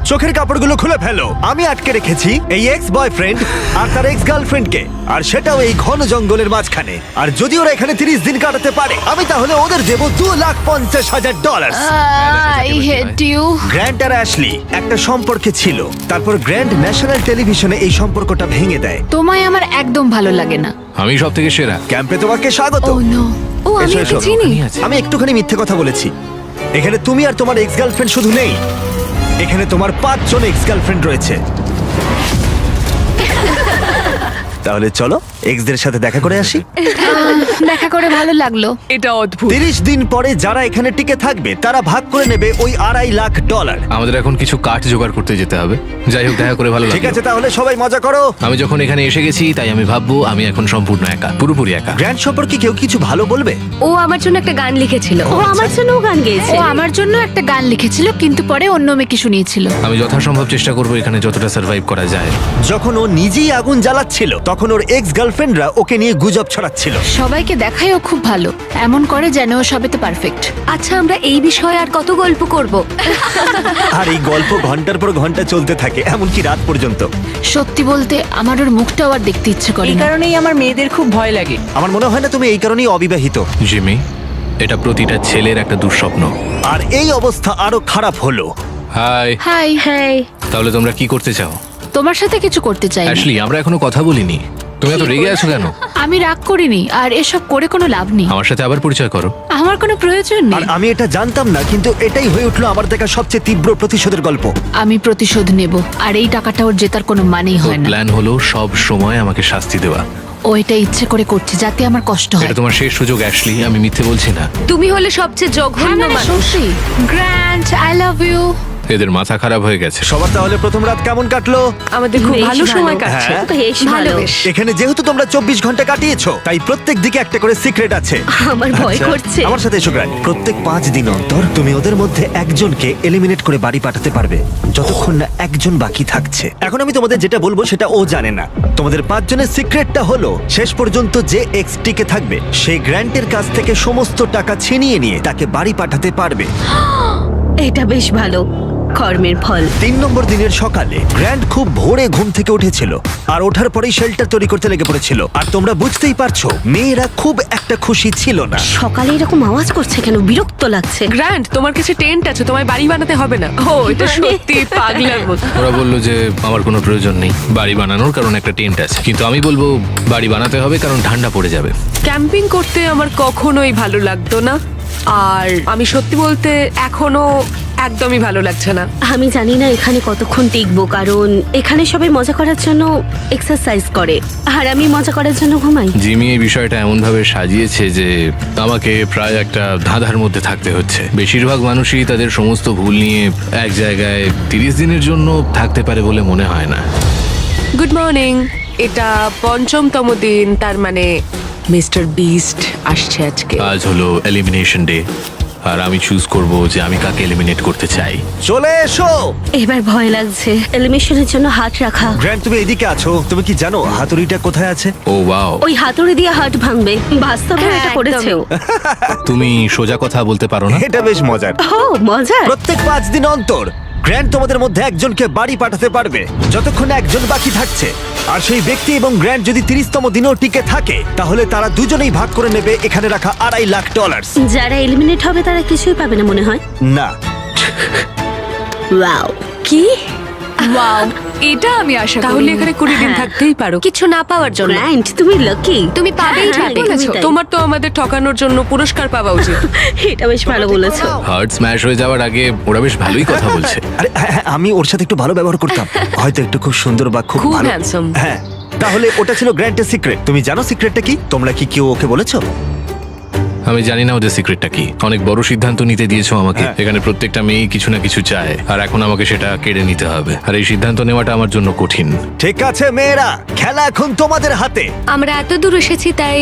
চোখের কাপড়গুলো খুলে ফেলো। আমি আটকে রেখেছি এই এক্স বয়ফ্রেন্ড আর তার এক্স গার্লফ্রেন্ডকে, আর সেটাও এই ঘন জঙ্গলের মাঝখানে। আর যদি ওরা এখানে 30 দিন কাটাতে পারে, আমি তাহলে ওদের দেবো $2,50,000। I hate you. গ্র্যান্ট আর অ্যাশলি একটা সম্পর্কে ছিল, তারপর গ্র্যান্ট ন্যাশনাল টেলিভিশনে এই সম্পর্কটা ভেঙে দেয়। তোমায় আমার একদম ভালো লাগে না। আমি সব থেকে সেরা। ক্যাম্পে তোমাকে স্বাগত। ও নো। ও আমি এসো, ওকে এসো। চিনি। আমি একটুখানি মিথ্যে কথা বলেছি। এখানে তুমি আর তোমার এক্স গার্লফ্রেন্ড শুধু নেই, এখানে তোমার 5 জন এক্স গার্লফ্রেন্ড রয়েছে। তাহলে চলো এক্সদের সাথে দেখা করে আসি। দেখা করে ভালো লাগলো। এটা অদ্ভুত। 30 দিন পরে যারা এখানে টিকে থাকবে তারা ভাগ করে নেবে ওই $2.5 লাখ। আমাদের এখন কিছু কাঠ জোগাড় করতে যেতে হবে। যাই হোক, দেখা করে ভালো ঠিক লাগলো। আছে, তাহলে সবাই মজা করো। আমি যখন এখানে এসে গেছি তাই আমি ভাববো আমি এখন সম্পূর্ণ একা, পুরোপুরি একা। গ্র্যান্ড সম্পর্কে কেউ কিছু ভালো বলবে? ও আমার জন্য একটা গান লিখেছিল। ও আমার জন্যও গান গেয়েছে। ও আমার জন্য একটা গান লিখেছিল, কিন্তু পরে অন্য মেয়েকে শুনিয়েছিল। আমি যথাসম্ভব চেষ্টা করবো এখানে যতটা সার্ভাইভ করা যায়। যখন ও নিজেই আগুন জ্বালাচ্ছিল তখন ওর এক্স গার্লফ্রেন্ডরা ওকে নিয়ে গুজব ছড়াচ্ছিল। সবাইকে দেখায় ও খুব ভালো, এমন করে যেন ও সবেতে পারফেক্ট। আচ্ছা, আমরা এই বিষয়ে আর কত গল্প করব? আর এই গল্প ঘন্টার পর ঘন্টা চলতে থাকে, এমনকি রাত পর্যন্ত। সত্যি বলতে আমার ওর মুখটাও আর দেখতে ইচ্ছে করে এই না। কারণেই আমার মেয়েদের খুব ভয় লাগে। আমার মনে হয় না তুমি এই কারণেই অবিবাহিত। জিমি, এটা প্রতিটা ছেলের একটা দুঃস্বপ্ন। আর এই অবস্থা আরো খারাপ হলো। হাই। হাই। হ্যাঁ, তাহলে তোমরা কি করতে চাও? তোমার সাথে কিছু করতে চাই না। অ্যাশলি, আমরা এখনো কথা বলিনি। তুমি এত রেগে আছো কেন? আমি রাগ করিনি, আর এসব করে কোনো লাভ নেই। আমার সাথে আবার পরিচয় করো। আমার কোনো প্রয়োজন আর নেই। আমি এটা জানতাম না, কিন্তু এটাই হয়ে উঠলো আমার দেখা সবচেয়ে তীব্র প্রতিশোধের গল্প। আমি প্রতিশোধ নেব, আর এই টাকাটা ওর জেতার কোনো মানেই ওর হয় না। প্ল্যান হলো সব সময় আমাকে শাস্তি দেওয়া। ও এটা ইচ্ছে করে করছে যাতে আমার কষ্ট হয়। এটা তোমার শেষ সুযোগ অ্যাশলি, আমি মিথ্যে বলছি না। তুমি হলে সবচেয়ে হ্যাঁ, জঘন্য মানে মানুষ। সত্যি। Grant, I love you. এদের মাথা খারাপ হয়ে গেছে। সবার তাহলে প্রথম রাত কেমন কাটলো? আমাদের খুব বেশ ভালো সময় ভালো। কাটছে। হ্যাঁ। বেশ ভালো ভালো। বেশ। এখানে যেহেতু তোমরা 24 ঘন্টা কাটিয়েছো, তাই প্রত্যেক দিকে একটা করে সিক্রেট আছে। আমার ভয় আচ্ছা, করছে। আমার সাথে এসো গ্র্যান্ড। প্রত্যেক 5 দিন অন্তর তুমি ওদের মধ্যে একজনকে এলিমিনেট করে বাড়ি পাঠাতে পারবে, যতক্ষণ না একজন বাকি থাকছে। এখন আমি তোমাদের যেটা বলবো সেটা ও জানে না। তোমাদের 5 জনের সিক্রেটটা হলো, শেষ পর্যন্ত যে এক্স টিকে থাকবে সে গ্র্যান্টের কাছ থেকে সমস্ত টাকা ছিনিয়ে নিয়ে তাকে বাড়ি পাঠাতে পারবে। এটা বেশ ভালো কর্মের ফল। 3 নম্বর দিনের সকালে গ্র্যান্ড খুব ভোরে ঘুম থেকে উঠেছিল, আর ওঠার পরেই শেল্টার তৈরি করতে লেগে পড়েছিল। আর তোমরা বুঝতেই পারছো মেয়েরা খুব একটা খুশি ছিল না। সকালে এরকম আওয়াজ করছে কেন? বিরক্ত লাগছে। গ্র্যান্ড, তোমার কাছে টেন্ট আছে, তোমায় বাড়ি বানাতে হবে না। ও, এটা সত্যি পাগলার মতো। ওরা বললো যে আমার কোনো প্রয়োজন নেই বাড়ি বানানোর, কারণ একটা টেন্ট আছে। কিন্তু আমি বলবো বাড়ি বানাতে হবে কারণ ঠান্ডা পড়ে যাবে। ক্যাম্পিং করতে আমার কখনোই ভালো লাগতো না, আর আমি সত্যি বলতে এখনো একদমই ভালো লাগছে না। আমি জানি না এখানে কতক্ষণ টিকবো, কারণ এখানে সবাই মজা করার জন্য এক্সারসাইজ করে, আর আমি মজা করার জন্য ঘুমাই। জিমি এই বিষয়টা এমন ভাবে সাজিয়েছে যে আমাকে প্রায় একটা ধাঁধার মধ্যে থাকতে হচ্ছে। বেশিরভাগ মানুষই তাদের সমস্ত ভুল নিয়ে এক জায়গায় 30 দিনের জন্য থাকতে পারে বলে মনে হয় না। Good morning. এটা 5ম দিন, তার মানে মিস্টার বিস্ট আসছে আজকে। আজ হলো এলিমিনেশন ডে, আর আমি চুজ করব যে আমি কাকে এলিমিনেট করতে চাই। চলে এসো। এবার ভয় লাগছে। এলিমিনেশনের জন্য হাত রাখা। গ্র্যান্ড, তুমি এদিকে আছো। তুমি কি জানো হাতুড়িটা কোথায় আছে? ও ওয়াও, ওই হাতুড়ি দিয়ে হাত ভাঙবে। বাস্তবে হ্যাঁ, এটা একদমই। করেছেও। তুমি সোজা কথা বলতে পারো না? এটা বেশ মজার। ও মজা। প্রত্যেক 5 দিন অন্তর গ্র্যান্ড তোমাদের মধ্যে একজনকে বাড়ি পাঠাতে পারবে, যতক্ষণ না একজন বাকি থাকছে। আর সেই ব্যক্তি এবং গ্র্যান্ড যদি 30তম দিনও টিকে থাকে, তাহলে তারা দুজনেই ভাগ করে নেবে এখানে রাখা $2.5 লাখ। যারা এলিমিনেট হবে তারা কিছুই পাবে না মনে হয়। না, ওয়াও। কি? ওয়াও, এটা আমি আশা করি। তাহলে এখানে 20 দিন থাকতেই পারো, কিছু না পাওয়ার জন্য। গ্র্যান্ড, তুমি লাকি। তুমি পাবেই হ্যাঁ, পাবে। একদমই তাই। তোমার তো আমাদের ঠকানোর জন্য পুরস্কার পাওয়া উচিত। এটা বেশ ভালো বলেছো। হার্ট স্ম্যাশ হয়ে যাওয়ার আগে ওরা বেশ ভালোই কথা বলছে। আরে হ্যাঁ, হ্যাঁ, আমি ওর সাথে একটু ভালো ব্যবহার করতাম, হয়তো একটু খুব সুন্দর বা খুব খুব ভালো। handsome। হ্যাঁ, তাহলে ওটা ছিল গ্র্যান্টের সিক্রেট। তুমি জানো সিক্রেটটা কি? তোমরা কি কেউ ওকে বলেছো? আমি জানি না ওদের সিক্রেটটা কি। অনেক বড় সিদ্ধান্ত নিতে দিয়েছো আমাকে। হ্যাঁ। এখানে প্রত্যেকটা মেয়ে কিছু না কিছু চায়, আর এখন আমাকে সেটা কেড়ে নিতে হবে। আর এই সিদ্ধান্ত নেওয়াটা আমার জন্য কঠিন। ঠিক আছে মেয়েরা, খেলা এখন তোমাদের হাতে। আমরা এত দূর এসেছি, তাই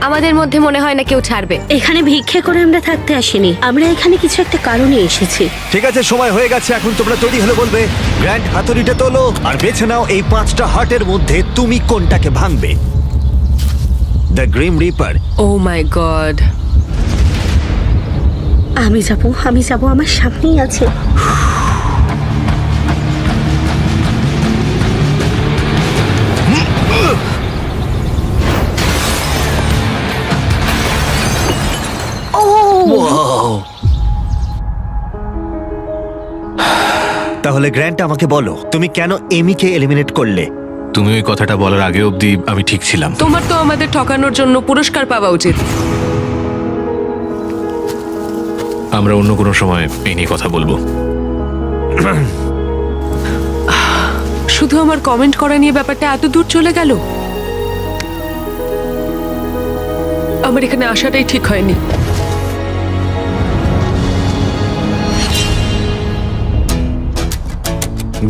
আমাদের মধ্যে মনে হয় না কেউ ছাড়বে। এখানে ভিক্ষে করে আমরা থাকতে আসিনি, আমরা এখানে কিছু একটা কারণে এসেছি। ঠিক আছে, সময় হয়ে গেছে। এখন তোমরা তৈরি হলে বলবে। গ্র্যান্ড, হাতুড়িটা তোলো আর বেছে নাও এই 5টা হার্টের মধ্যে তুমি কোনটাকে ভাঙবে। The grim reaper. Oh my God. আমি যাব, আমার সামনেই আছে। তাহলে গ্র্যান্ট আমাকে বলো, তুমি কেন এমিকে এলিমিনেট করলে? তুমি ওই কথাটা বলার আগে অবধি আমি ঠিক ছিলাম। তোমার তো আমাদের ঠকানোর জন্য পুরস্কার পাওয়া উচিত। আমরা অন্য কোনো সময় এই নিয়ে কথা বলবো। শুধু আমার কমেন্ট করা নিয়ে ব্যাপারটা এত দূর চলে গেল। আমার এখানে আসাটাই ঠিক হয়নি।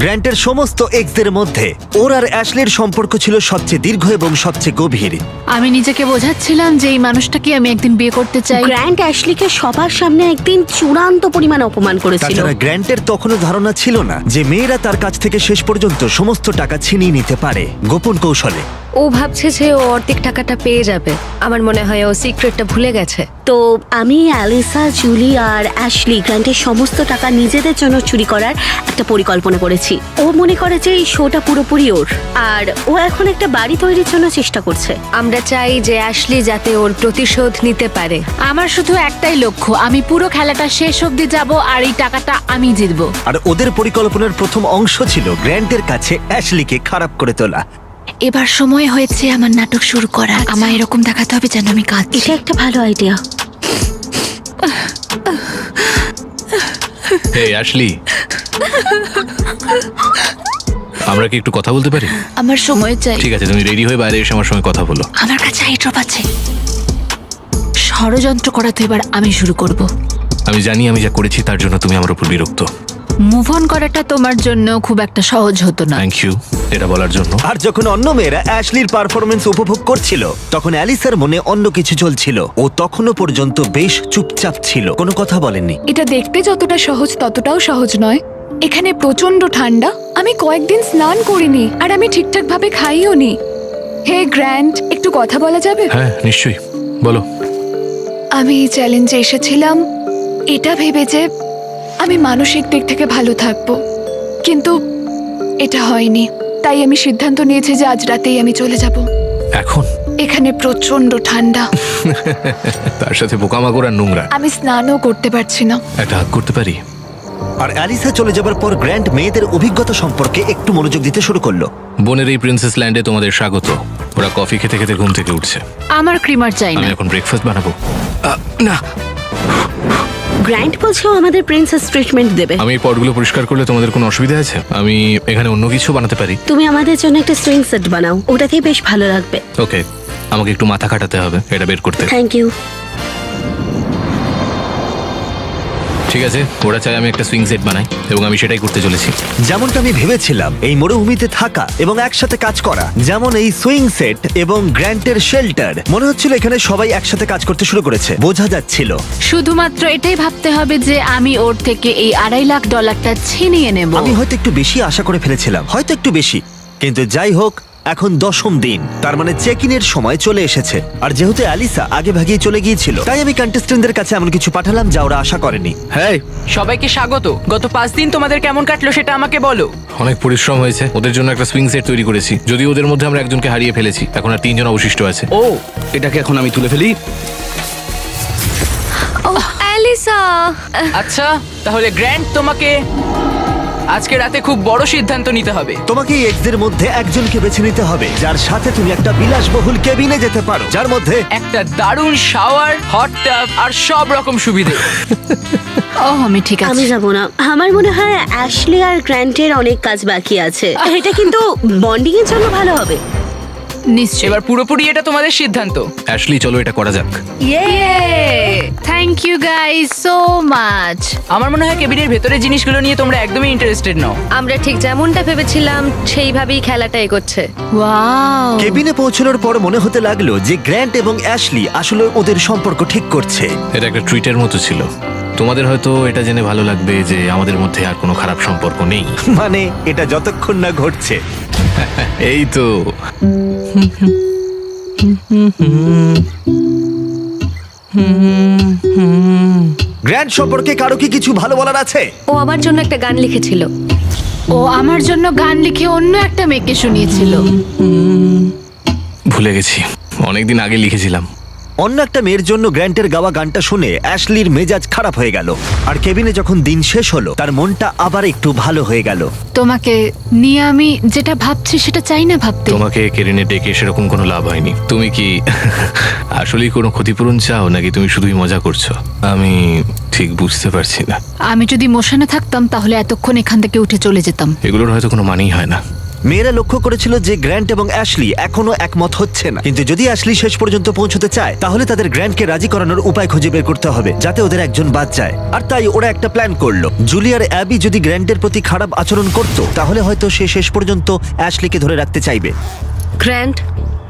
গ্র্যান্টের সমস্ত এক্সদের মধ্যে ওর আর অ্যাশলির সম্পর্ক ছিল সবচেয়ে দীর্ঘ এবং সবচেয়ে গভীর। আমি নিজেকে বোঝাচ্ছিলাম যে এই মানুষটাকে আমি একদিন বিয়ে করতে চাই। গ্র্যান্ট অ্যাশলিকে সবার সামনে একদিন চূড়ান্ত পরিমাণে অপমান করেছিল। তাছাড়া গ্র্যান্টের তখনও ধারণা ছিল না যে মেয়েরা তার কাছ থেকে শেষ পর্যন্ত সমস্ত টাকা ছিনিয়ে নিতে পারে গোপন কৌশলে। ও ভাবছে যে ও অর্ধেক টাকাটা পেয়ে যাবে। আমার মনে হয় ও সিক্রেটটা ভুলে গেছে। তো আমি অ্যালিসা, জুলি আর অ্যাশলি গ্র্যান্টের সমস্ত টাকা নিজেদের জন্য চুরি করার একটা পরিকল্পনা করেছি। ও মনে করে যে এই শোটা পুরোপুরি ওর, আর ও এখন একটা বাড়ি তৈরির জন্য চেষ্টা করছে। আমরা চাই যে অ্যাশলি যাতে ওর প্রতিশোধ নিতে পারে। আমার শুধু একটাই লক্ষ্য, আমি পুরো খেলাটা শেষ অবধি যাব আর এই টাকাটা আমি জিতবো। আর ওদের পরিকল্পনার প্রথম অংশ ছিল গ্র্যান্টের কাছে অ্যাশলিকে খারাপ করে তোলা। এবার সময় হয়েছে আমার নাটক শুরু করা। আমায় এরকম দেখাতে হবে যেন আমি কাঁদছি। এটা একটা ভালো আইডিয়া। হে অ্যাশলি, আমরা কি একটু কথা বলতে পারি? আমার সময় চাই। ঠিক আছে, তুমি রেডি হয়ে বাইরে এসে আমার সঙ্গে কথা বলো। আমার কাছে আই ড্রপ আছে। ষড়যন্ত্র করা তো এবার আমি শুরু করব। আমি জানি আমি যা করেছি তার জন্য তুমি আমার উপর বিরক্ত। মুভ অন করাটা তোমার জন্য খুব একটা সহজ হতো না। থ্যাংক ইউ এটা বলার জন্য। আর যখন অন্য মেয়েরা অ্যাশলির পারফরমেন্স উপভোগ করছিল তখন অ্যালিসার মনে অন্য কিছু চলছিল। ও তখনও পর্যন্ত বেশ চুপচাপ ছিল, কোনো কথা বলেননি। এটা দেখতে যতটা সহজ ততটাও সহজ নয়। এখানে প্রচন্ড ঠান্ডা, আমি কয়েকদিন স্নান করিনি আর আমি ঠিকঠাক ভাবে খাইও নি। হে গ্র্যান্ট, একটু কথা বলা যাবে? হ্যাঁ নিশ্চয়ই, বলো। আমি এই চ্যালেঞ্জে এসেছিলাম এটা ভেবে যে আমি মানসিক দিক থেকে ভালো থাকবো, কিন্তু এটা হয়নি। তাই আমি সিদ্ধান্ত নিয়েছি যে আজ রাতেই আমি চলে যাব। এখন এখানে প্রচন্ড ঠান্ডা, তার সাথে পোকামাকড় আর নোংরা। আমি স্নানও করতে পারছি না। একটা হাগ করতে পারি? আর অ্যালিসা চলে যাবার পর গ্র্যান্ট মেয়েদের অভিজ্ঞতা সম্পর্কে একটু মনোযোগ দিতে শুরু করলো। বনের এই প্রিন্সেস ল্যান্ডে তোমাদের স্বাগত। ওরা কফি খেতে খেতে ঘুম থেকে উঠছে। আমার ক্রিমার চাই আমি না। এখন ব্রেকফাস্ট বানাবো। না, গ্র্যান্ট বলছে ও আমাদের প্রিন্সেস ট্রিটমেন্ট দেবে। আমি এই পটগুলো পরিষ্কার করলে তোমাদের কোনো অসুবিধা আছে? আমি এখানে অন্য কিছু বানাতে পারি। তুমি আমাদের জন্য একটা সুইং সেট বানাও, ওটাতেই বেশ ভালো লাগবে। ওকে, আমাকে একটু মাথা খাটাতে হবে এটা বের করতে। Thank you. ঠিক আছে, ওরা চাই আমি একটা সুইং সেট বানাই এবং আমি সেটাই করতে চলেছি। যেমনটা আমি ভেবেছিলাম, এই মরুভূমিতে থাকা এবং একসাথে কাজ করা, যেমন এই সুইং সেট এবং গ্র্যান্টের শেল্টার, মনে হচ্ছিল এখানে সবাই একসাথে কাজ করতে শুরু করেছে। বোঝা যাচ্ছিল। শুধুমাত্র এটাই ভাবতে হবে যে আমি ওর থেকে এই $2.5 লাখ ছিনিয়ে নেব। আমি হয়তো একটু বেশি আশা করে ফেলেছিলাম, হয়তো একটু বেশি, কিন্তু যাই হোক এখন 10ম দিন, তার মানে চেক ইনের সময় চলে এসেছে। আর যেহেতু অ্যালিসা আগে ভাগিয়ে চলে গিয়েছিল, তাই আমি কন্টেস্টেন্টদের কাছে এমন কিছু পাঠালাম যা ওরা আশা করেনি। হ্যাঁ, সবাইকে স্বাগত। গত 5 দিন তোমাদের কেমন কাটলো সেটা আমাকে বলো। অনেক পরিশ্রম হয়েছে, ওদের জন্য একটা সুইং সেট তৈরি করেছি। যদিও ওদের মধ্যে আমরা একজনকে হারিয়ে ফেলেছি, এখন আর 3 জন অবশিষ্ট আছে। ও, এটাকে এখন আমি তুলে ফেলি। ও অ্যালিসা, আচ্ছা, তাহলে গ্র্যান্ট, তোমাকে আজকে রাতে খুব বড় সিদ্ধান্ত নিতে হবে। তোমাকে এই এক্সদের মধ্যে একজনকে বেছে নিতে হবে যার সাথে তুমি একটা বিলাসবহুল কেবিনে যেতে পারো, যার মধ্যে একটা দারুণ শাওয়ার, হট টাব আর সব রকম সুবিধে। ও আমি ঠিক আমি আছে। যাব না। আমার মনে হয় অ্যাশলি আর গ্র্যান্টের অনেক কাজ বাকি আছে। এটা কিন্তু বন্ডিং এর জন্য ভালো হবে। নিশ্চয়ই। এবার পুরোপুরি এটা তোমাদের সিদ্ধান্ত। অ্যাশলি চলো এটা করা যাক। Thank you guys so much. আমার মনে হয় কেবিনের ভেতরে জিনিসগুলো নিয়ে তোমরা একদমই ইন্টারেস্টেড নও। আমরা ঠিক যেমনটা ভেবেছিলাম সেইভাবেই খেলাটা এগোচ্ছে। ওয়াও। কেবিনে পৌঁছানোর পর মনে হতে লাগলো যে গ্র্যান্ট এবং অ্যাশলি আসলে ওদের সম্পর্ক ঠিক করছে। এটা একটা ট্রিটের মতো ছিল। তোমাদের হয়তো এটা জেনে ভালো লাগবে যে আমাদের মধ্যে আর কোনো খারাপ সম্পর্ক নেই। মানে এটা যতক্ষণ না ঘটছে। এই তো। গ্র্যান্ট সম্পর্কে কারো কি কিছু ভালো বলার আছে? ও আমার জন্য একটা গান লিখেছিল। ও আমার জন্য গান লিখে অন্য একটা মেয়েকে শুনিয়েছিল। ভুলে গেছি, অনেকদিন আগে লিখেছিলাম। অন্য একটা মেয়ের জন্য গ্র্যান্টের গাওয়া গানটা শুনে অ্যাশলির মেজাজ খারাপ হয়ে গেল। আর কেবিনে যখন দিন শেষ হলো তার মনটা আবার একটু ভালো হয়ে গেল। তোমাকে নিয়ে আমি যেটা ভাবছি সেটা চাই না ভাবতে। তোমাকে কেরিনে ডেকে সেরকম কোনো লাভ হয়নি। তুমি কি আসলেই কোনো ক্ষতিপূরণ চাও নাকি তুমি শুধুই মজা করছো? আমি ঠিক বুঝতে পারছি না। আমি যদি মোশনে থাকতাম তাহলে এতক্ষণ এখান থেকে উঠে চলে যেতাম। এগুলোর হয়তো কোনো মানেই হয় না। মেয়েরা লক্ষ্য করেছিল যে গ্র্যান্ট এবং অ্যাশলি এখনো একমত হচ্ছে না, কিন্তু যদি অ্যাশলি শেষ পর্যন্ত পৌঁছতে চায় তাহলে তাদের গ্র্যান্টকে রাজি করানোর উপায় খুঁজে বের করতে হবে যাতে ওদের একজন বাদ যায়। আর তাই ওরা একটা প্ল্যান করলো, জুলি আর অ্যাবি যদি গ্র্যান্টের প্রতি খারাপ আচরণ করত তাহলে হয়তো সে শেষ পর্যন্ত অ্যাশলিকে ধরে রাখতে চাইবে। গ্র্যান্ট,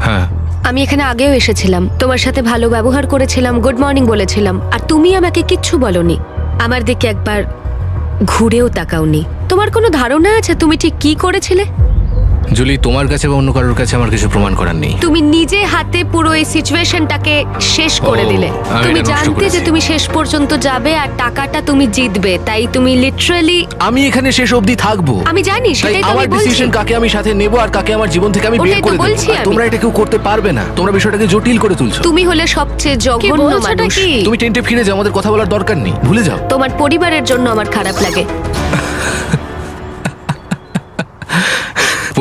হ্যাঁ, আমি এখানে আগেও এসেছিলাম, তোমার সাথে ভালো ব্যবহার করেছিলাম, গুড মর্নিং বলেছিলাম, আর তুমি আমাকে কিচ্ছু বলনি। আমার দিকে একবার ঘুরেও তাকাওনি। তোমার কোনো ধারণা আছে তুমি ঠিক কি করেছিলে? জুলি, তোমার কাছে বা অন্য কারোর কাছে আমার কিছু প্রমাণ করার নেই। তুমি নিজে হাতে পুরো এই সিচুয়েশনটাকে শেষ করে দিলে। আমি তুমি এটা নষ্ট জানতে করেছি। যে তুমি শেষ পর্যন্ত যাবে আর টাকাটা তুমি জিতবে, তাই তুমি লিটারালি। আমি এখানে শেষ অবধি থাকবো। আমি জানি, তাই সেটাই তো আমার আমি বলছি। ডিসিশন কাকে আমি সাথে নেব আর কাকে আমার জীবন থেকে আমি বের ওটাই তো করে দেব। বলছি আর আমি। তোমরা এটা কেউ করতে পারবে না। তোমরা বিষয়টাকে জটিল করে তুলছো। তুমি হলে সবচেয়ে কি জঘন্য বলছোটা মানুষ। কি? তুমি টেন্টে ফিরে যাও, আমাদের কথা বলার দরকার নেই, ভুলে যাও। তোমার পরিবারের জন্য আমার খারাপ লাগে।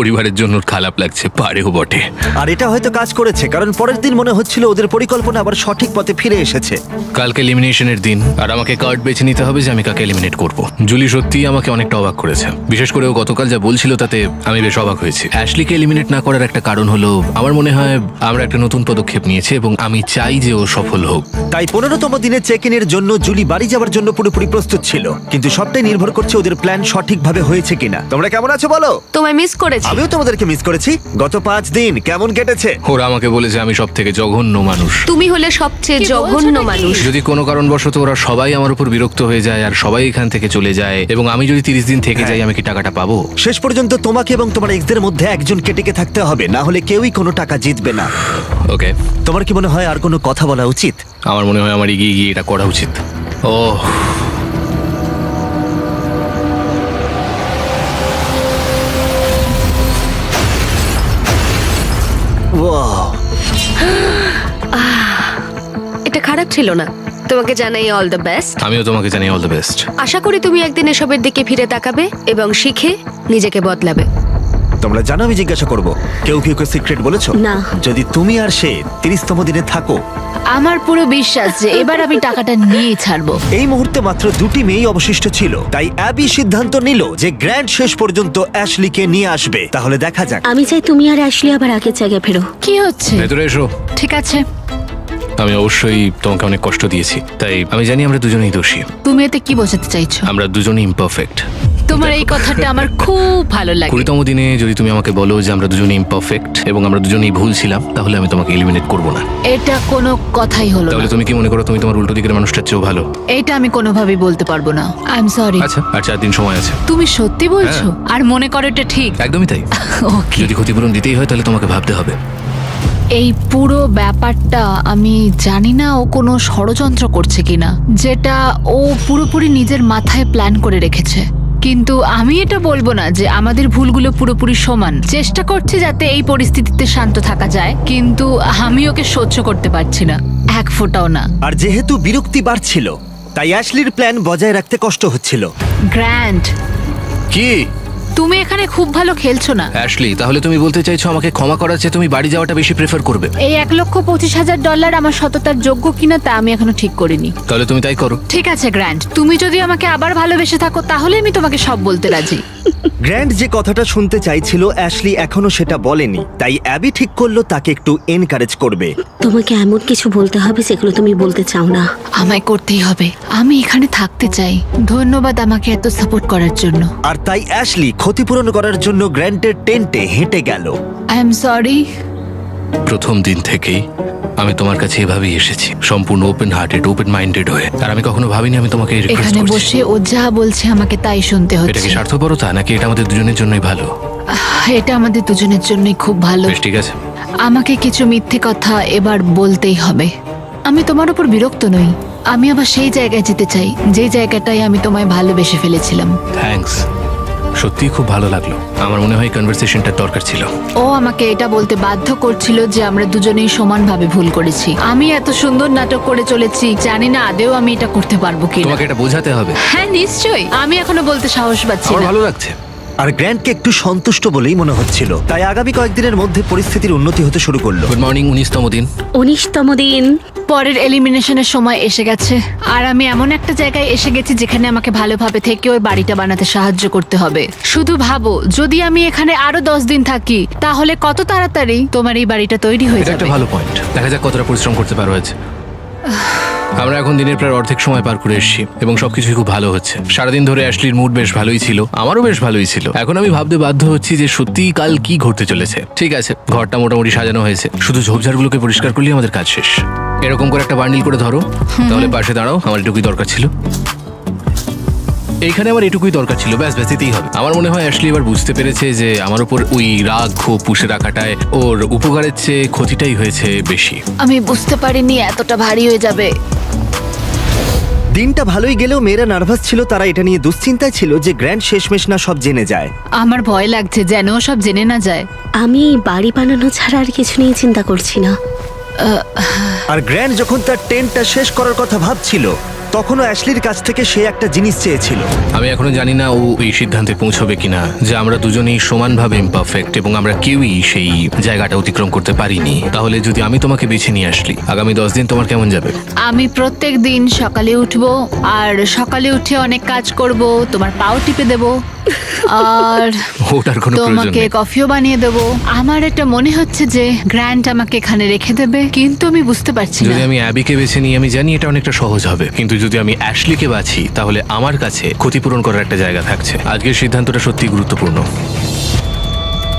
পরিবারের জন্য খারাপ লাগছে, পারেও বটে। আর এটা হয়তো কাজ করেছে, কারণ পরের দিন মনে হচ্ছিল ওদের পরিকল্পনা আবার সঠিক পথে ফিরে এসেছে। কালকে এলিমিনেশনের দিন, আর আমাকে কার্ড বেছে নিতে হবে যে আমি কাকে এলিমিনেট করব। জুলি সত্যিই আমাকে অনেকটা অবাক করেছে, বিশেষ করে ও গতকাল যা বলছিল তাতে আমি বেশ অবাক হয়েছি। অ্যাশলিকে এলিমিনেট না করার একটা কারণ হলো, আমার মনে হয় আমরা একটা নতুন পদক্ষেপ নিয়েছি এবং আমি চাই যে ও সফল হোক। তাই 15তম দিনে চেক ইনের জন্য জুলি বাড়ি যাওয়ার জন্য পুরোপুরি প্রস্তুত ছিল, কিন্তু সবটাই নির্ভর করছে ওদের প্ল্যান সঠিকভাবে হয়েছে কিনা। তোমরা কেমন আছো বলো? তোমায় মিস করেছি। আমিও তোমাদেরকে মিস করেছি। গত 5 দিন কেমন কেটেছে? ওরা আমাকে বলেছে আমি সব থেকে জঘন্য মানুষ। তুমি হলে সবচেয়ে কি বলছো জঘন্য নাকি? মানুষ। যদি কোনো কারণবশত ওরা সবাই আমার উপর বিরক্ত হয়ে যায় আর সবাই এখান থেকে চলে যায় এবং আমি যদি 30 দিন থেকে যাই, আমি কি টাকাটা পাবো? শেষ পর্যন্ত তোমাকে এবং তোমার এক্সদের মধ্যে একজনকে টিকে থাকতে হবে, না হলে কেউই কোনো টাকা জিতবে না। ওকে, তোমার কি মনে হয় আর কোনো কথা বলা উচিত? আমার মনে হয় আমার এগিয়ে গিয়ে এটা করা উচিত। ওহ, ওয়াও, এটা খারাপ ছিল না। তোমাকে জানাই অল দ্য বেস্ট। আমিও তোমাকে জানি অল দ্য বেস্ট। আশা করি তুমি একদিন এসবের দিকে ফিরে তাকাবে এবং শিখে নিজেকে বদলাবে। তোমরা জানো আমি জিজ্ঞাসা করব, কেউ কি ওকে সিক্রেট বলেছো? না। যদি তুমি আর সে 30তম দিনে থাকো, আমার পুরো বিশ্বাস যে এবার আমি টাকাটা নিয়ে ছাড়বো। এই মুহূর্তে মাত্র 2টি মেয়েই অবশিষ্ট ছিল, তাই অ্যাবি সিদ্ধান্ত নিল যে গ্র্যান্ড শেষ পর্যন্ত অ্যাশলিকে নিয়ে আসবে। তাহলে দেখা যাক। আমি চাই তুমি আর অ্যাশলি আবার আগের জায়গায় ফেরো। কি হচ্ছে? ভেতরে এসো। ঠিক আছে, আমি অবশ্যই তোমাকে অনেক কষ্ট দিয়েছি, তাই আমি জানি আমরা দুজনেই দোষী। তুমি এতে কি বোঝাতে চাইছো? আমরা দুজনেই ইমপারফেক্ট। তোমার এই কথাটা আমার খুব ভালো লাগে। 20তম দিনে যদি তুমি আমাকে বলো যে আমরা দুজনেই ইমপারফেক্ট এবং আমরা দুজনেই ভুল ছিলাম, তাহলে আমি তোমাকে এলিমিনেট করব না। এটা কোনো কথাই হলো না। তাহলে তুমি কি মনে করো তুমি তোমার উল্টো দিকের মানুষটার চেয়েও ভালো? এটা আমি কোনোভাবেই বলতে পারবো না। I am sorry. আচ্ছা, আর 4 দিন সময় আছে। তুমি সত্যি বলছো? আর মনে করো এটা ঠিক? একদমই তাই। ওকে। যদি ক্ষতিপূরণ দিতেই হয় তাহলে তোমাকে ভাবতে হবে। এই পুরো ব্যাপারটা আমি জানি না ও কোনো ষড়যন্ত্র করছে কিনা, যেটা ও পুরোপুরি নিজের মাথায় প্ল্যান করে রেখেছে। কিন্তু আমি এটা বলবো না যে আমাদের ভুলগুলো পুরোপুরি সমান। চেষ্টা করছি যাতে এই পরিস্থিতিতে শান্ত থাকা যায়, কিন্তু আমি ওকে সহ্য করতে পারছি না, এক ফোঁটাও না। আর যেহেতু বিরক্তি বাড়ছিল, তাই অ্যাশলির প্ল্যান বজায় রাখতে কষ্ট হচ্ছিল। গ্র্যান্ড, কি? তুমি এখানে খুব ভালো খেলছো না। অ্যাশলি, তাহলে তুমি বলতে চাইছো আমাকে ক্ষমা করার চেয়ে তুমি বাড়ি যাওয়াটা বেশি প্রেফার করবে? এই $1,25,000 আমার সততার যোগ্য কিনা তা আমি এখনো ঠিক করিনি। তাহলে তুমি তাই করো। ঠিক আছে গ্র্যান্ড, তুমি যদি আমাকে আবার ভালোবেসে থাকো তাহলে আমি তোমাকে সব বলতে রাজি। গ্র্যান্ড যে কথাটা শুনতে চাইছিল অ্যাশলি এখনো সেটা বলেনি, তাই অ্যাবি ঠিক করলো তাকে একটু এনকারেজ করবে। তোমাকে এমন কিছু বলতে হবে যেগুলো তুমি বলতে চাও না। আমায় করতেই হবে, আমি এখানে থাকতে চাই। ধন্যবাদ আমাকে এত সাপোর্ট করার জন্য। আর তাই অ্যাশলি ক্ষতিপূরণ করার জন্য গ্র্যান্টের টেন্টে হেঁটে গেল। I am sorry. প্রথম দিন থেকেই আমি তোমার কাছে এভাবেই এসেছি, সম্পূর্ণ ওপেন হার্টেড, ওপেন মাইন্ডেড হয়ে। আর আমি কখনো ভাবিনি আমি তোমাকে রিকোয়েস্ট এখানে করছি। বসে ও যা বলছে আমাকে তাই শুনতে এটা হচ্ছে। কি স্বার্থপরতা নাকি এটা আমাদের দুজনের জন্যই ভালো? এটা আমাদের দুজনের জন্যই খুব ভালো। বেশ, ঠিক আছে। আমাকে কিছু মিথ্যে কথা এবার বলতেই হবে। আমি তোমার উপর বিরক্ত নই, আমি আবার সেই জায়গায় যেতে চাই যে জায়গাটায় আমি তোমায় ভালোবেসে ফেলেছিলাম। থ্যাঙ্কস। সত্যিই খুব ভালো লাগলো। আমার মনে হয় কনভারসেশনটা দরকার ছিল। ও আমাকে এটা বলতে বাধ্য করছিল যে আমরা দুজনেই সমানভাবে ভুল করেছি। আমি এত সুন্দর নাটক করে চলেছি, জানি না আদেও আমি এটা করতে পারবো কিনা। তোমাকে এটা বোঝাতে হবে। হ্যাঁ নিশ্চয়ই, আমি এখনো বলতে সাহস পাচ্ছি আমার না। ভালো লাগছে। আর গ্র্যান্টকে একটু সন্তুষ্ট বলেই মনে হচ্ছিল, তাই আগামী কয়েকদিনের মধ্যে পরিস্থিতির উন্নতি হতে শুরু করলো। গুড মর্নিং, 19তম দিন। 19তম দিন। পরের এলিমিনেশনের সময় এসে গেছে, আর আমি এমন একটা জায়গায় এসে গেছি যেখানে আমাকে ভালোভাবে থেকে ওই বাড়িটা বানাতে সাহায্য করতে হবে। শুধু ভাবো, যদি আমি এখানে আরো 10 দিন থাকি তাহলে কত তাড়াতাড়ি তোমার এই বাড়িটা তৈরি হয়ে এটা যাবে। একটা ভালো পয়েন্ট। দেখা যাক কতটা পরিশ্রম করতে পারো আজ। আমরা এখন দিনের প্রায় অর্ধেক সময় পার করে এসেছি এবং সবকিছুই খুব ভালো হচ্ছে। সারাদিন ধরে অ্যাশলির মুড বেশ ভালোই ছিল, আমারও বেশ ভালোই ছিল। এখন আমি ভাবতে বাধ্য হচ্ছি যে সত্যিই কাল কি ঘটতে চলেছে। ঠিক আছে, ঘরটা মোটামুটি সাজানো হয়েছে, শুধু ঝোপঝাড়গুলোকে পরিষ্কার করলেই আমাদের কাজ শেষ। এরকম করে একটা বান্ডিল করে ধরো, তাহলে পাশে দাঁড়াও। আমার এটুকুই দরকার ছিল, এইখানে আমার এটুকুই দরকার ছিল, ব্যাস ব্যাস এতেই হবে। আমার মনে হয় অ্যাশলি এবার বুঝতে পেরেছে যে আমার উপর ওই রাগ ক্ষোভ পুষে রাখাটায় ওর উপকারের চেয়ে ক্ষতিটাই হয়েছে বেশি। আমি বুঝতে পারিনি এতটা ভারী হয়ে যাবে। দিনটা ভালোই গেলেও মেয়েরা নার্ভাস ছিল, তারা এটা নিয়ে দুশ্চিন্তায় ছিল যে গ্র্যান্ড শেষমেশ না সব জেনে যায়। আমার ভয় লাগছে যেন ও সব জেনে না যায়। আমি বাড়ি বানানো ছাড়া আর কিছু নিয়ে চিন্তা করছি না। আর গ্র্যান্ড যখন তার টেন্টটা শেষ করার কথা ভাবছিল, তখনও অ্যাশলির কাছ থেকে সে একটা জিনিস চেয়েছিল। আমি এখনো জানি না ও এই সিদ্ধান্তে পৌঁছবে কিনা যে আমরা দুজনেই সমানভাবে ইমপারফেক্ট এবং আমরা কেউই সেই জায়গাটা অতিক্রম করতে পারিনি। তাহলে যদি আমি তোমাকে বেছে নিয়ে আসলি, আগামী 10 দিন তোমার কেমন যাবে? আমি প্রত্যেক দিন সকালে উঠবো, আর সকালে উঠে অনেক কাজ করব, তোমার পাও টিপে দেব, আর ওটার কোনো প্রয়োজন তোমাকে নেই। কফিও বানিয়ে দেব। আমার এটা মনে হচ্ছে যে গ্র্যান্ড আমাকে এখানে রেখে দেবে, কিন্তু আমি বুঝতে পারছি না। যদি আমি অ্যাবিকে বেছে নিই, আমি জানি এটা অনেকটা সহজ হবে, কিন্তু যদি আমি অ্যাশলিকে বাছি তাহলে আমার কাছে ক্ষতিপূরণ করার একটা জায়গা থাকছে। আজকের সিদ্ধান্তটা সত্যি গুরুত্বপূর্ণ।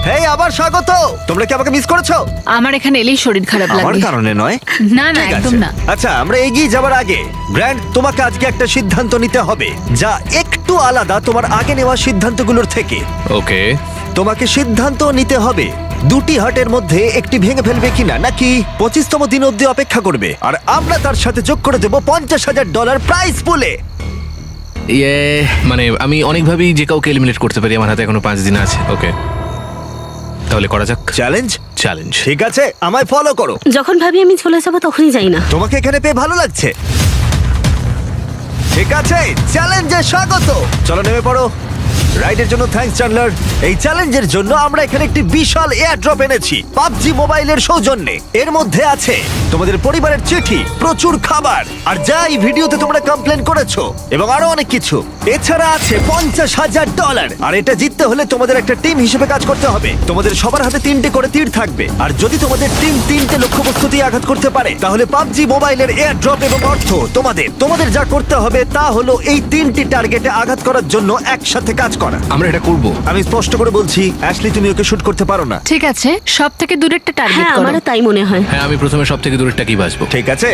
হেই, আবার স্বাগত। তোমরা কি আমাকে মিস করেছো? আমার এখানে এলেই শরীর খারাপ আমার লাগে। কারণে নয়। না না, ঠিক একদম আছে। না। আচ্ছা, আমরা এগিয়ে যাওয়ার আগে গ্র্যান্ড, তোমাকে আজকে একটা সিদ্ধান্ত নিতে হবে যা একটু আলাদা তোমার আগে নেওয়া সিদ্ধান্তগুলোর থেকে। ওকে, তোমাকে সিদ্ধান্ত নিতে হবে দুটি হাটের মধ্যে একটি ভেঙে ফেলবে কিনা, নাকি 25তম দিন অব্দি অপেক্ষা করবে, আর আমরা তার সাথে যোগ করে দেবো $50,000 প্রাইজ পুলে। ইয়ে মানে আমি অনেকভাবেই যে কাউকে এলিমিনেট করতে পারি, আমার হাতে এখনো 5 দিন আছে। ওকে, তাহলে করা যাক চ্যালেঞ্জ। চ্যালেঞ্জ। ঠিক আছে, আমায় ফলো করো। যখন ভাবি আমি চলে যাবো তখনই যাই না। তোমাকে এখানে পেয়ে ভালো লাগছে। ঠিক আছে, চ্যালেঞ্জে স্বাগত। চলো নেমে পড়ো। রাইডের জন্য থ্যাঙ্কস চ্যান্ডলার। এই চ্যালেঞ্জের জন্য আমরা এখানে একটি বিশাল এয়ার ড্রপ এনেছি পাবজি মোবাইলের সৌজন্যে। এর মধ্যে আছে তোমাদের পরিবারের চিঠি, প্রচুর খাবার, আর যা এই ভিডিওতে তোমরা কমপ্লেন করেছো, এবং আরো অনেক কিছু। এছাড়া আছে $50,000। আর এটা জিততে হলে তোমাদের একটা টিম হিসেবে কাজ করতে হবে। তোমাদের সবার হাতে 3টে করে তীর থাকবে, আর যদি তোমাদের টিম 3টে লক্ষ্যবস্তু দিয়ে আঘাত করতে পারে, তাহলে পাবজি মোবাইলের এয়ার ড্রপ এবং অর্থ তোমাদের যা করতে হবে তা হলো এই 3টি টার্গেটে আঘাত করার জন্য একসাথে কাজ করা। আমরা এটা করব। আমি স্পষ্ট করে বলছি, অ্যাশলি, তুমি ওকে শুট করতে পারো না। ঠিক আছে, সব থেকে দূরেরটা টার্গেট হ্যাঁ, করো। আমারও তাই মনে হয়। হ্যাঁ, আমি প্রথমে সব থেকে দূরেরটা কি বাঁচবো। ঠিক আছে,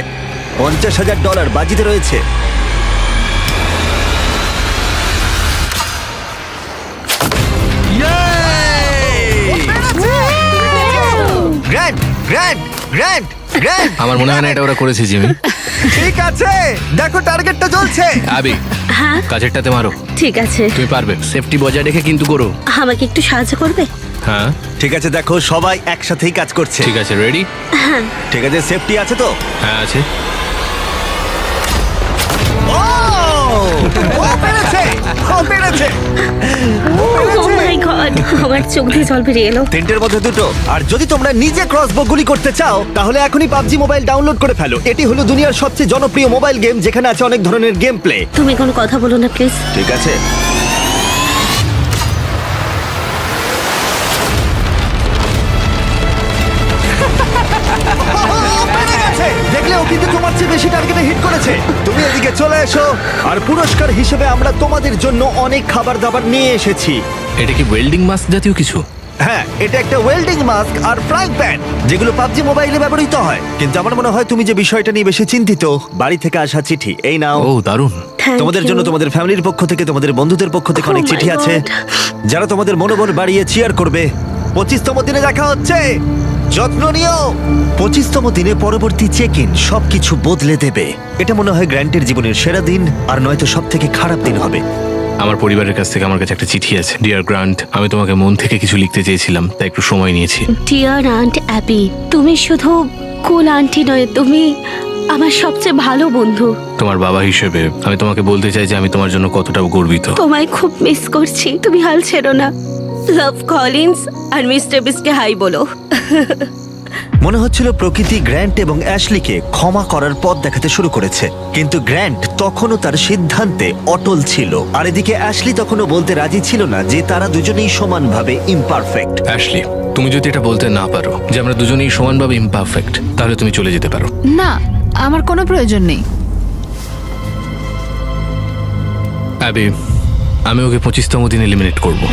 $50,000 বাজিতে রয়েছে। Grand, grand, grand, grand. আমার মনে হয় না এটা ওরা করেছে, জিমি। ঠিক আছে, দেখো টার্গেটটা জ্বলছে। আবি, হ্যাঁ, কাজেরটাতে মারো। ঠিক আছে। তুমি পারবে। সেফটি বজায় রেখে কিন্তু করো। আমাকে একটু সাহায্য করবে? হ্যাঁ ঠিক আছে, দেখো সবাই একসাথেই কাজ করছে। ঠিক আছে, রেডি? ঠিক আছে, সেফটি আছে তো? হ্যাঁ আছে। ও! ও পেরেছে! ও পেরেছে! Oh my God, আমার চোখ দিয়ে জল বেরিয়ে এলো। 3টের মধ্যে 2টো। আর যদি তোমরা নিজে ক্রসবো গুলি করতে চাও, তাহলে এখনই পাবজি মোবাইল ডাউনলোড করে ফেলো। এটি হলো দুনিয়ার সবচেয়ে জনপ্রিয় মোবাইল গেম, যেখানে আছে অনেক ধরনের গেম প্লে। তুমি কোনো কথা বলো না প্লিজ। ঠিক আছে। দেখলে, ও কিন্তু তোমার চেয়ে বেশি টার্গেটে হিট করেছে। তুমি এদিকে চলে এসো। আর পুরস্কার হিসেবে আমরা তোমাদের জন্য অনেক খাবার দাবার নিয়ে এসেছি। এটা কি ওয়েল্ডিং মাস্ক জাতীয় কিছু? হ্যাঁ, এটা একটা ওয়েল্ডিং মাস্ক আর ফ্রাইং প্যান, যেগুলো পাবজি মোবাইলে ব্যবহৃত হয়। কিন্তু আমার মনে হয় তুমি যে বিষয়টা নিয়ে বেশি চিন্তিত, বাড়ি থেকে আসা চিঠি। এই নাও। ও দারুণ। Thank তোমাদের you. জন্য তোমাদের ফ্যামিলির পক্ষ থেকে, তোমাদের বন্ধুদের পক্ষ থেকে Oh অনেক my চিঠি আছে, God. যারা তোমাদের মনোবল বাড়িয়ে চিয়ার করবে। 25তম দিনে দেখা হচ্ছে। যত্ন নিও। 25তম দিনে পরবর্তী চেক ইন সবকিছু বদলে দেবে। এটা মনে হয় গ্র্যান্টের জীবনের সেরা দিন, আর নয়তো সব থেকে খারাপ দিন হবে। আমার পরিবারের কাছ থেকে আমার কাছে একটা চিঠি আছে। ডিয়ার গ্রান্ট, আমি তোমাকে মন থেকে কিছু লিখতে চেয়েছিলাম, তাই একটু সময় নিয়েছি। ডিয়ার আন্ট অ্যাবি, তুমি শুধু কুল আন্টি নয়, তুমি আমার সবচেয়ে ভালো বন্ধু। তোমার বাবা হিসেবে আমি তোমাকে বলতে চাই যে আমি তোমার জন্য কতটা গর্বিত। তোমায় খুব মিস করছি, তুমি হাল ছেড়ো না। লাভ কলিন্স আর মিস্টার বিস্টকে হাই বলো। মনে হচ্ছিল প্রকৃতি গ্র্যান্ট এবং অ্যাশলিকে ক্ষমা করার পথ দেখাতে শুরু করেছে, কিন্তু গ্র্যান্ট তখনও তার সিদ্ধান্তে অটল ছিল। আর এদিকে অ্যাশলি তখনও বলতে রাজি ছিল না যে তারা দুজনেই সমানভাবে ইমপারফেক্ট। অ্যাশলি, তুমি যদি এটা বলতে না পারো যে আমরা দুজনেই সমানভাবে ইমপারফেক্ট, তাহলে তুমি চলে যেতে পারো। না, আমার কোনো প্রয়োজন নেই। অ্যাবি, আমি ওকে 25তম দিন এলিমিনেট করব।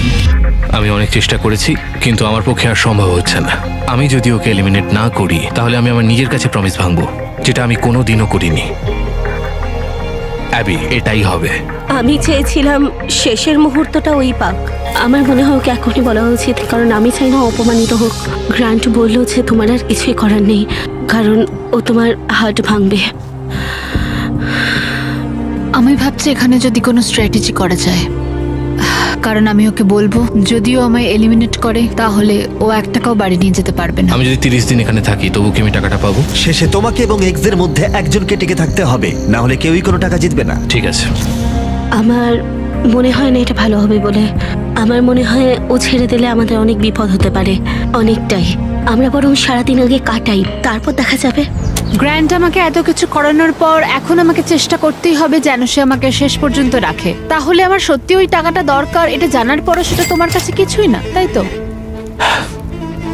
আমি অনেক চেষ্টা করেছি, কিন্তু আমার পক্ষে আর সম্ভব হচ্ছে না। আমি যদি ওকে এলিমিনেট না করি, তাহলে আমি আমার নিজের কাছে প্রমিস ভাঙবো, যেটা আমি কোনোদিনও করিনি। অ্যাবি, এটাই হবে। আমি চেয়েছিলাম শেষের মুহূর্তটা ওই পাক। আমার মনে হয় ওকে এখনই বলা উচিত, কারণ আমি চাই না অপমানিত হোক। গ্রান্ট বলল যে তোমার আর কিছুই করার নেই, কারণ ও তোমার হার্ট ভাঙবে। আমি ভাবছি এখানে যদি কোনো স্ট্র্যাটেজি করা যায়, কারণ আমি ওকে বলবো যদিও আমায় এলিমিনেট করে তাহলে ও 1 টাকাও বাড়ি নিয়ে যেতে পারবে না। আমি যদি 30 দিন এখানে থাকি, তবু কি আমি টাকাটা পাবো? শেষে তোমাকে এবং এক্সের মধ্যে একজনকে টিকে থাকতে হবে, না হলে কেউই কোনো টাকা জিতবে না। ঠিক আছে। আমার মনে হয় না এটা ভালো হবে বলে। আমার মনে হয় ও ছেড়ে দিলে আমাদের অনেক বিপদ হতে পারে, অনেকটাই। আমরা বরং সারাদিন আগে কাটাই, তারপর দেখা যাবে। গ্র্যান্ট আমাকে এত কিছু করানোর পর এখন আমাকে চেষ্টা করতেই হবে যেন সে আমাকে শেষ পর্যন্ত রাখে। তাহলে আমার সত্যি ওই টাকাটা দরকার, এটা জানার পরও সেটা তোমার কাছে কিছুই না, তাই তো?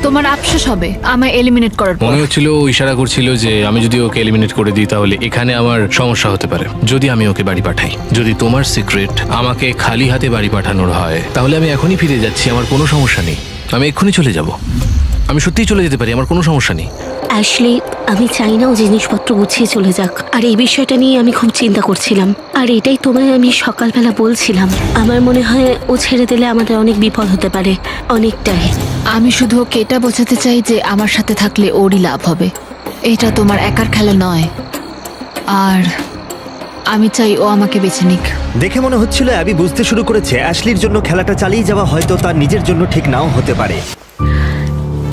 তোমার আফসোস হবে আমায় এলিমিনেট করার পর। মনে হচ্ছিল ও ইশারা করছিল যে আমি যদি ওকে এলিমিনেট করে দিই, তাহলে এখানে আমার সমস্যা হতে পারে যদি আমি ওকে বাড়ি পাঠাই। যদি তোমার সিক্রেট আমাকে খালি হাতে বাড়ি পাঠানোর হয়, তাহলে আমি এখনই ফিরে যাচ্ছি, আমার কোনো সমস্যা নেই। আমি এক্ষুনি চলে যাব, আমি সত্যিই চলে যেতে পারি, আমার কোনো সমস্যা নেই। অ্যাশলি, আমি চাই না ও জিনিসপত্র গুছিয়ে চলে যাক, আর এই বিষয়টা নিয়ে আমি খুব চিন্তা করছিলাম। আর এটাই তোমায় আমি সকালবেলা বলছিলাম। আমার মনে হয় ও ছেড়ে দিলে আমাদের অনেক বিপদ হতে পারে, অনেকটাই। আমি শুধু ওকে এটা বোঝাতে চাই যে আমার সাথে থাকলে ওরই লাভ হবে, এটা তোমার একার খেলা নয়। আর আমি চাই ও আমাকে বেছে নিক। দেখে মনে হচ্ছিল অ্যাবি বুঝতে শুরু করেছে অ্যাশলির জন্য খেলাটা চালিয়ে যাওয়া হয়তো তার নিজের জন্য ঠিক নাও হতে পারে।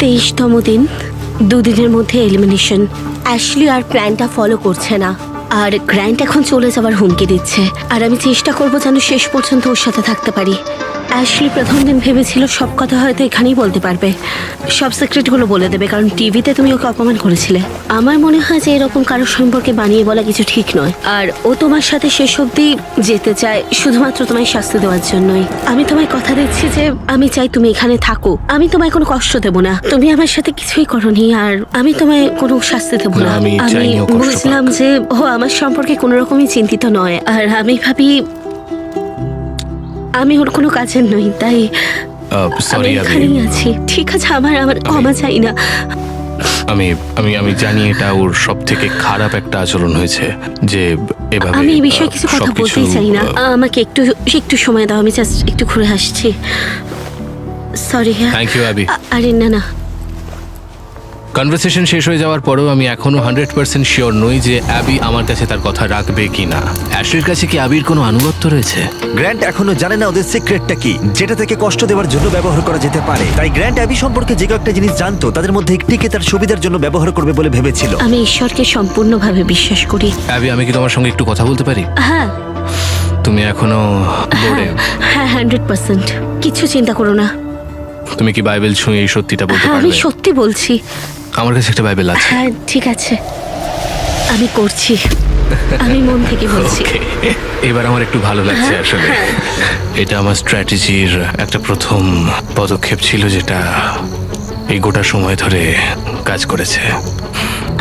23তম দিন, 2 দিনের মধ্যে এলিমিনেশন। অ্যাশলি আর প্ল্যানটা ফলো করছে না, আর গ্র্যান্ট এখন চলে যাওয়ার হুমকি দিচ্ছে। আর আমি চেষ্টা করবো যেন শেষ পর্যন্ত ওর সাথে থাকতে পারি। অ্যাশলি প্রথম দিন ভেবেছিল সব কথা হয়তো এখানেই বলতে পারবে, সব সিক্রেটগুলো বলে দেবে, কারণ টিভিতে তুমি ওকে অপমান করেছিলে। আমার মনে হয় যে এরকম কারোর সম্পর্কে বানিয়ে বলা কিছু ঠিক নয়। আর ও তোমার সাথে শেষ অবধি যেতে চায় শুধুমাত্র তোমায় শাস্তি দেওয়ার জন্যই। আমি তোমায় কথা দিচ্ছি যে আমি চাই তুমি এখানে থাকো, আমি তোমায় কোনো কষ্ট দেবো না। তুমি আমার সাথে কিছুই করনি, আর আমি তোমায় কোনো শাস্তি দেবো না। না, আমি আমি চাইনি ও কষ্ট পাক। বুঝলাম যে ও আমার সম্পর্কে কোনো রকমই চিন্তিত নয়, আর আমি ভাবি আমি ওর কোনো কাজের নই, তাই আমি সরি অ্যাবি, এখানেই আছি। ঠিক আছে, আমার ক্ষমা চাই না। আমি আমি আমি জানি এটা ওর সব থেকে খারাপ একটা আচরণ হয়েছে, যে এভাবে আমি এই বিষয়ে কিছু কথা সবকিছু, বলতেই চাই না। আমাকে একটু একটু সময় দাও, আমি জাস্ট একটু ঘুরে আসছি। সরি। হ্যাঁ, থ্যাংক ইউ অ্যাবি। আরে না না, কনভারসেশন শেষ হয়ে যাওয়ার পরেও আমি এখনো 100% শিওর নই যে অ্যাবি আমার কাছে তার কথা রাখবে কিনা। অ্যাশলির কাছে কি অ্যাবির কোনো আনুগত্য রয়েছে? গ্র্যান্ট এখনো জানে না ওদের সিক্রেটটা কি, যেটা থেকে কষ্ট দেওয়ার জন্য ব্যবহার করা যেতে পারে। তাই গ্র্যান্ট অ্যাবি সম্পর্কে যে কয়েকটা জিনিস জানতো তাদের মধ্যে একটিকে তার সুবিধার জন্য ব্যবহার করবে বলে ভেবেছিল। আমি ঈশ্বরকে সম্পূর্ণভাবে বিশ্বাস করি। অ্যাবি, আমি কি তোমার সঙ্গে একটু কথা বলতে পারি? হ্যাঁ তুমি এখনো বোর্ডে? হ্যাঁ, 100%। কিছু চিন্তা করো না। তুমি কি বাইবেল ছুঁয়ে এই সত্যিটা বলতে হ্যাঁ, আমি পারবে? সত্যি বলছি। আমার কাছে একটা বাইবেল আছে। হ্যাঁ ঠিক আছে, আমি করছি, আমি মন থেকে বলছি। Okay, এবার আমার একটু ভালো লাগছে আসলে। এটা আমার স্ট্র্যাটেজির একটা প্রথম পদক্ষেপ ছিল, যেটা এই গোটা সময় ধরে কাজ করেছে।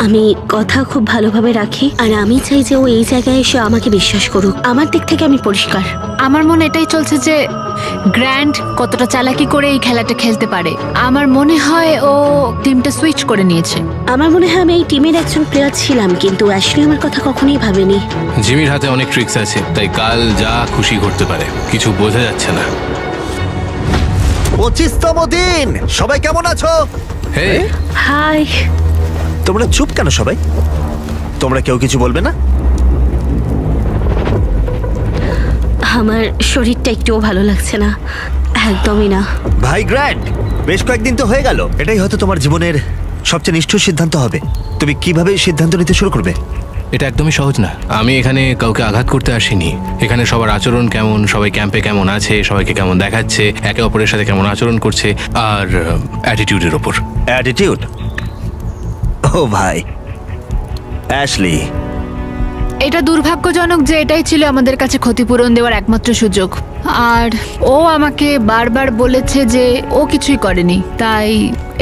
আমি কথা খুব ভালোভাবে রাখি, আর আমি চাই যে ও এই জায়গায় এসে আমাকে বিশ্বাস করুক। আমার দিক থেকে আমি পরিষ্কার। আমার মনে এটাই চলছে যে গ্র্যান্ট কতটা চালাকি করে এই খেলাটা খেলতে পারে। আমার মনে হয় ও টিমটা সুইচ করে নিয়েছে। আমার মনে হয় আমি এই টিমের একজন প্লেয়ার ছিলাম, কিন্তু অ্যাশলি আমার কথা কখনোই ভাবেনি। জিমির হাতে অনেক ট্রিক্স আছে, তাই কাল যা খুশি ঘটতে পারে, কিছু বোঝা যাচ্ছে না। 25তম দিন, সবাই কেমন আছো? হে, হাই। তোমরা চুপ কেন সবাই? তোমরা কেউ কিছু বলবে না? আমার শরীরটা একটুও ভালো লাগছে না, একদমই না। ভাই গ্র্যান্ড, বেশ কয়েকদিন তো হয়ে গেল। এটাই হয়তো তোমার জীবনের সবচেয়ে নিষ্ঠুর সিদ্ধান্ত হবে। তুমি কিভাবে সিদ্ধান্ত নিতে শুরু করবে? এটা একদমই সহজ না। আমি এখানে কাউকে আঘাত করতে আসিনি। এখানে সবার আচরণ কেমন, সবাই ক্যাম্পে কেমন আছে, সবাইকে কেমন দেখাচ্ছে, একে অপরের সাথে কেমন আচরণ করছে, আর অ্যাটিটিউডের ওপর। অ্যাটিটিউড? ও ভাই, অ্যাশলি, এটা দুর্ভাগ্যজনক যে এটাই ছিল আমাদের কাছে ক্ষতিপূরণ দেওয়ার একমাত্র সুযোগ। আর ও আমাকে বারবার বলেছে যে ও কিছুই করেনি, তাই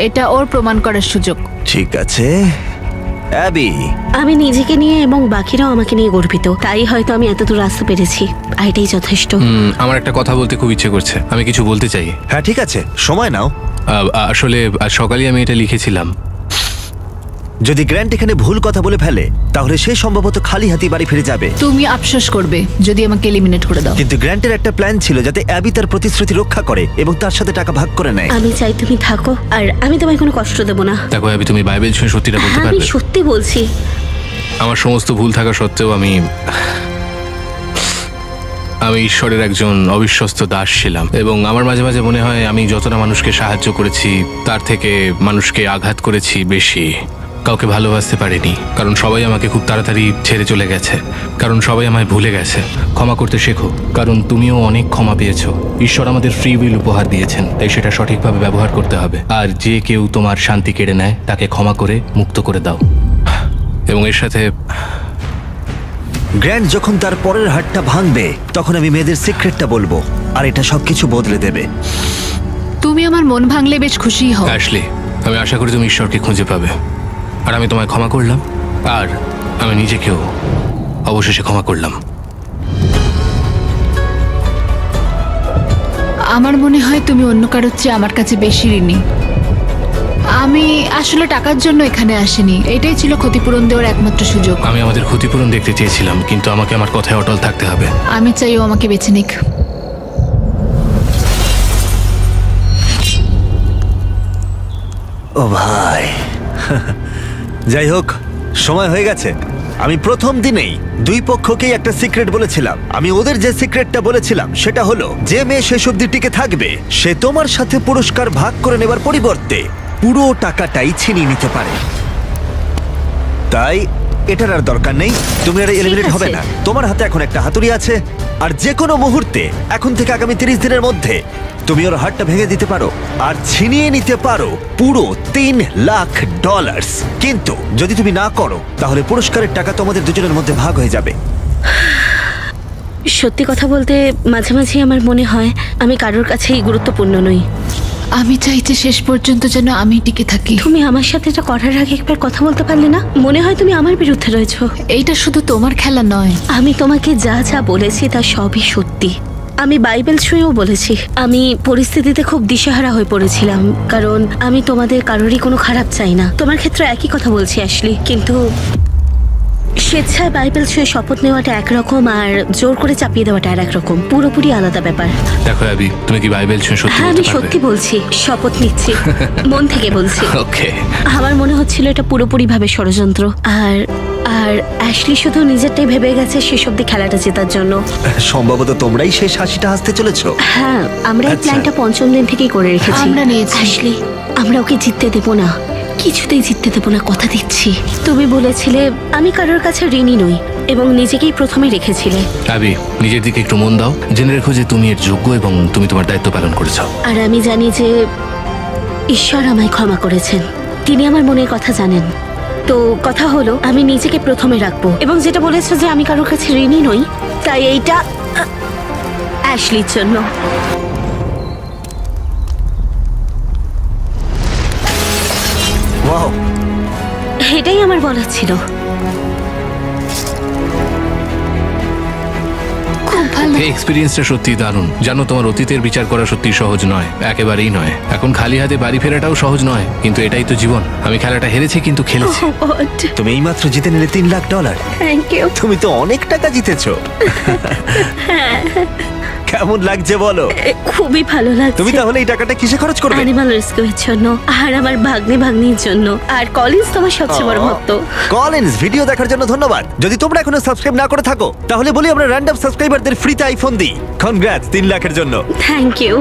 এটা ওর প্রমাণ করার সুযোগ। ঠিক আছে। অ্যাবি, আমি নিজেকে নিয়ে এবং বাকিরাও আমাকে নিয়ে গর্বিত, তাই হয়তো আমি এতদূর আসতে পেরেছি, আর এটাই যথেষ্ট। আমার একটা কথা বলতে খুব ইচ্ছে করছে, আমি কিছু বলতে চাই। হ্যাঁ ঠিক আছে, সময় নাও। আসলে আজ সকালে আমি এটা লিখেছিলাম। যদি গ্র্যান্ট এখানে ভুল কথা বলে ফেলে, তাহলে সে সম্ভবত খালি হাতি বাড়ি ফিরে যাবে। তুমি আফসোস করবে যদি আমাকে এলিমিনেট করে দাও। কিন্তু গ্র্যান্টের একটা প্ল্যান ছিল যাতে অ্যাবি তার প্রতিশ্রুতি রক্ষা করে এবং তার সাথে টাকা ভাগ করে নেয়। আমি চাই তুমি থাকো, আর আমি তোমায় কোনো কষ্ট দেবো না। দেখো অ্যাবি, তুমি বাইবেল ছুঁয়ে সত্যিটা বলতে হ্যাঁ, আমি পারবে? সত্যি বলছি। আমার সমস্ত ভুল থাকা সত্ত্বেও আমি ঈশ্বরের একজন অবিশ্বস্ত দাস ছিলাম, এবং আমার মাঝে মাঝে মনে হয় আমি যতটা মানুষকে সাহায্য করেছি তার থেকে মানুষকে আঘাত করেছি বেশি। কাউকে ভালোবাসতে পারিনি, কারণ সবাই আমাকে খুব তাড়াতাড়ি ছেড়ে চলে গেছে, কারণ সবাই আমায় ভুলে গেছে। ক্ষমা করতে শেখো, কারণ তুমিও অনেক ক্ষমা পেয়েছো। ঈশ্বর আমাদের ফ্রি উইল উপহার দিয়েছেন, তাই সেটা সঠিকভাবে ব্যবহার করতে হবে। আর যে কেউ তোমার শান্তি কেড়ে নেয় তাকে ক্ষমা করে মুক্ত করে দাও। এবং এর সাথে গ্র্যান্ট যখন তার পরের হাতটা ভাঙবে, তখন আমি মেয়েদের সিক্রেটটা বলবো, আর এটা সবকিছু বদলে দেবে। তুমি আমার মন ভাঙলে বেশ খুশি হও। অ্যাশলি, আমি আশা করি তুমি ঈশ্বরকে খুঁজে পাবে। আর আমি তোমায় ক্ষমা করলাম, আর আমি নিজেকেও অবশেষে ক্ষমা করলাম। আমার মনে হয় তুমি অন্য কারোর চেয়ে আমার কাছে বেশি ঋণী। আমি আসলে টাকার জন্য এখানে আসিনি, এটাই ছিল ক্ষতিপূরণ দেওয়ার একমাত্র সুযোগ। আমি আমাদের ক্ষতিপূরণ দেখতে চেয়েছিলাম, কিন্তু আমাকে আমার কথায় অটল থাকতে হবে। আমি চাই ও আমাকে বেছে নিক। ও ভাই, যাই হোক, সময় হয়ে গেছে। আমি প্রথম দিনেই দুই পক্ষকেই একটা সিক্রেট বলেছিলাম। আমি ওদের যে সিক্রেটটা বলেছিলাম সেটা হলো, যে মেয়ে শেষ অবধি টিকে থাকবে সে তোমার সাথে পুরস্কার ভাগ করে নেবার পরিবর্তে পুরো টাকাটাই ছিনিয়ে নিতে পারে। তাই এটার আর দরকার নেই, তুমি আর এলিমিনেট হবে না। তোমার হাতে এখন একটা হাতুড়ি আছে, আর যে কোনো মুহূর্তে এখন থেকে আগামী 30 দিনের মধ্যে তুমি ওর হাতটা ভেঙে দিতে পারো আর ছিনিয়ে নিতে পারো পুরো $3 লাখ। কিন্তু যদি তুমি না করো, তাহলে পুরস্কারের টাকা তোমাদের দুজনের মধ্যে ভাগ হয়ে যাবে। সত্যি কথা বলতে মাঝে মাঝে আমার মনে হয় আমি কারোর কাছেই গুরুত্বপূর্ণ নই। আমি চাইছি শেষ পর্যন্ত যেন আমি টিকে থাকি। তুমি আমার সাথে এটা করার আগে একবার কথা বলতে পারলে না? মনে হয় তুমি আমার বিরুদ্ধে রয়েছো। এইটা শুধু তোমার খেলা নয়। আমি তোমাকে যা যা বলেছি তা সবই সত্যি। আমি বাইবেল ছুঁয়েও বলেছি। আমি পরিস্থিতিতে খুব দিশেহারা হয়ে পড়েছিলাম, কারণ আমি তোমাদের কারোরই কোনো খারাপ চাই না। তোমার ক্ষেত্রে একই কথা বলছি অ্যাশলি, কিন্তু স্বেচ্ছায় বাইবেল ছুঁয়ে শপথ নেওয়াটা একরকম, আর জোর করে চাপিয়ে দেওয়াটা আর একরকম, পুরোপুরি আলাদা ব্যাপার। দেখো অ্যাবি, তুমি কি বাইবেল ছুঁয়ে সত্যি হ্যাঁ, বলতে আমি পারবে? সত্যি বলছি, শপথ নিচ্ছি, মন থেকে বলছি। ওকে। আমার মনে হচ্ছিল এটা পুরোপুরি ভাবে ষড়যন্ত্র, আর আর অ্যাশলি শুধু নিজেরটাই ভেবে গেছে শেষ অব্দি খেলাটা জেতার জন্য। সম্ভবত তোমরাই শেষ হাসিটা হাসতে চলেছো। হ্যাঁ, আমরা এই আচ্ছা। প্ল্যানটা পঞ্চম দিন থেকেই করে রেখেছি। আমরা নিয়েছি। অ্যাশলি, আমরা ওকে জিততে দেবো না, কিছুতেই জিততে দেবো না, কথা দিচ্ছি। তুমি বলেছিলে আমি কারোর কাছে ঋণী নই, এবং নিজেকেই প্রথমে রেখেছিলে। অ্যাবি, নিজের দিকে একটু মন দাও। জেনে রেখো যে তুমি এর যোগ্য এবং তুমি তোমার দায়িত্ব পালন করেছো। আর আমি জানি যে ঈশ্বর আমায় ক্ষমা করেছেন, তিনি আমার মনের কথা জানেন। তো কথা হলো, আমি নিজেকে প্রথমে রাখবো, এবং যেটা বলেছো যে আমি কারোর কাছে ঋণী নই, তাই এইটা অ্যাশলির জন্য। ওয়াও, এটাই আমার বলার ছিল। খুব ভালো। এই এক্সপিরিয়েন্সটা সত্যি দারুণ। জানো, তোমার অতীতের বিচার করা সত্যি সহজ নয়, একেবারেই নয়। এখন খালি হাতে বাড়ি ফেরাটাও সহজ নয়, কিন্তু এটাই তো জীবন। আমি খেলাটা হেরেছি, কিন্তু খেলেছি। তুমি এইমাত্র জিতে নিলে $3 লাখ। Thank you. তুমি তো অনেক টাকা জিতেছো। কেমন লাগছে বলো? খুবই ভালো লাগছে। তুমি তাহলে এই টাকাটা কিসে খরচ করবে? অ্যানিমাল রেস্কিউয়ের জন্য আর আমার ভাগ্নির জন্য, আর কলিন্স তোমার সবচেয়ে বড় ভক্ত। কলিন্স, ভিডিও দেখার জন্য ধন্যবাদ। যদি তোমরা এখনো সাবস্ক্রাইব না করে থাকো তাহলে বলি আমরা র্যান্ডম সাবস্ক্রাইবারদের ফ্রিতে আইফোন দিই। কনগ্রাটস 3 লাখের জন্য। Thank you.